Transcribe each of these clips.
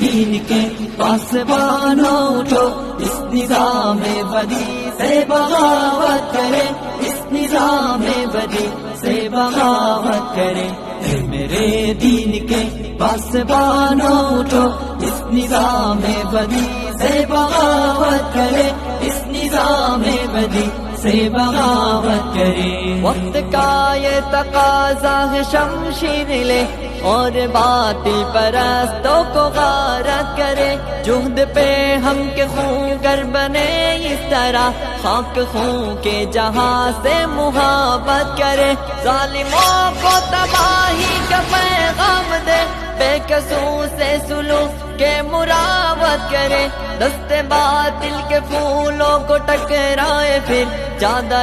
دین کے پاسبانوں اٹھو، اس نظام بدی سے بغاوت کرے، اس نظام بدی سے بغاوت کرے۔ اے میرے دین کے پاسبانوں اٹھو، اس نظام بدی سے بغاوت کرے، اس نظام بدی سے بغاوت کرے۔ وقت کا یہ تقاضا ہے شمشیر لے اور باطل پرستوں کو غارت کرے، جہد پہ ہم کے خون گر بنے اس طرح، خاک خون کے جہاں سے محبت کرے، ظالموں کو تباہی کا پیغام دے، بے قصور سے سلوک کے مراوت کرے، دست باطل کے پھولوں کو ٹکرائے، پھر جادہ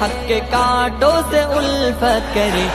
حق کے کانٹوں سے الفت کرے۔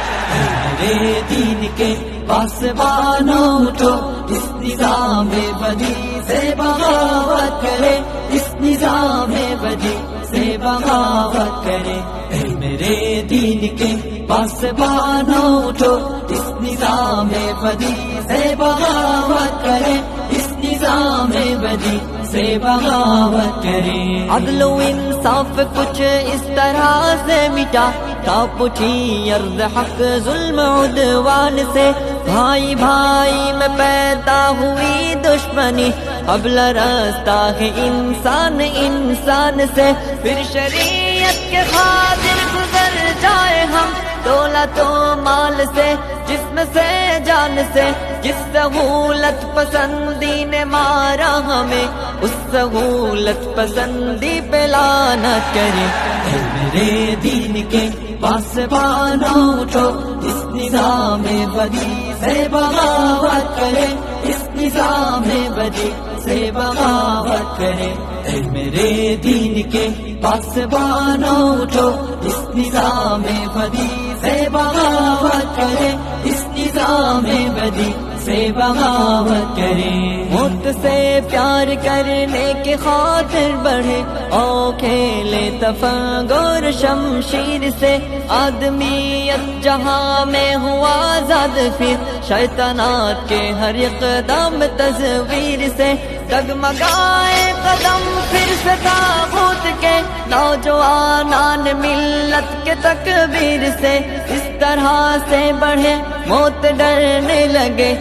میرے دین کے پاسبانوں اٹھو، اس نظام بدی سے بغاوت کرے، اس نظام بدی سے بغاوت کرے۔ اے میرے دین کے پاسبانوں اٹھو، اس نظام بدی سے بغاوت کرے، اس نظام بدی سے بغاوت کرے۔ عدل و انصاف کچھ اس طرح سے مٹا، کانپ اٹھی ارض حق ظلم عدوان سے، بھائی بھائی میں پیدا ہوئی دشمنی، اب لرزتا ہے انسان انسان سے، پھر شریعت کے خاطر گزر جائے ہم دولت و مال سے، جسم سے جان سے، جس سہولت پسندی نے مارا ہمیں، اس سہولت پسندی پہ لعنت کرے۔ اے میرے دین کے پاسبانوں اٹھو، اس نظام بدی سے بغاوت کرے، اس نظام بدی سے بغاوت کرے۔ اے میرے دین کے پاسبانوں اٹھو، اس نظام بدی سے بغاوت کرے، اس نظام بدی سے بغاوت کرے۔ موت سے پیار کرنے کی خاطر بڑھے، او کھیلے تفنگر شمشیر سے، آدمیت جہاں میں ہوا آزاد، پھر شیطانات کے ہر اقدام تصویر سے، ڈگمگائے قدم پھر سے تاغوت کے، نوجوانان ملت کے تکبیر سے، اس طرح سے بڑھے موت ڈرنے لگے،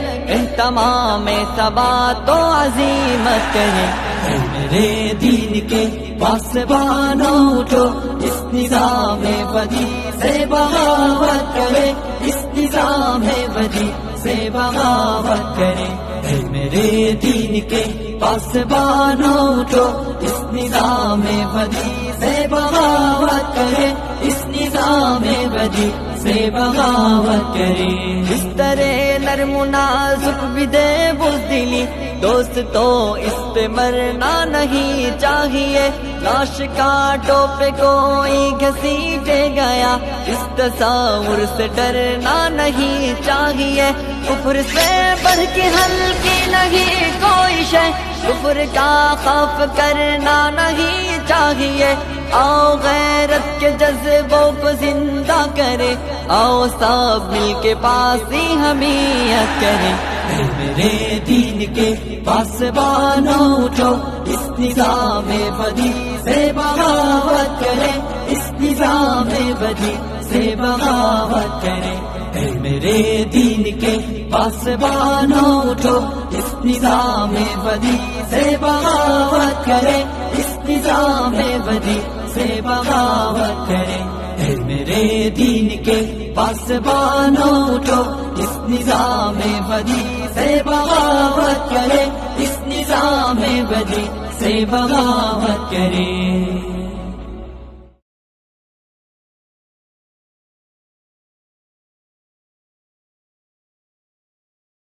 تمام ثبات و عزیمت کرے۔ اے میرے دین کے پاسبانوں اٹھو، اس نظام بدی سے بغاوت کرے، اس نظام بدی سے بغاوت کرے۔ اے میرے دین کے پاسبانوں اٹھو، اس نظام بدی سے بغاوت کرے، اس نظام بدی سے بغاوت کرے۔ اس طرح نرم و نازک بھی دے بزدلی، دوست تو اس پہ مرنا نہیں چاہیے، لاش کانٹوں پہ کوئی گھسیٹے گیا، اس تصور سے ڈرنا نہیں چاہیے، کفر سے بڑھ کے ہلکی نہیں کوئی شے، کفر کا خوف کرنا نہیں چاہیے، آؤ غیرت کے جذبوں کو زندہ کرے، آؤ سب مل کے پاس ہی حمیت کرے۔ اے میرے دین کے پاسبانوں اٹھو، اس نظام بدی سے بغاوت کرے، اس نظام بدی سے بغاوت کرے۔ اے میرے دین کے پاسبانوں اٹھو، اس نظام بدی سے بغاوت کرے، اس نظام بدی سے بغاوت کرے۔ اے میرے دین کے پاسبانوں اٹھو، اس نظام بدی سے بغاوت کرے، اس نظام بدی سے بغاوت کرے۔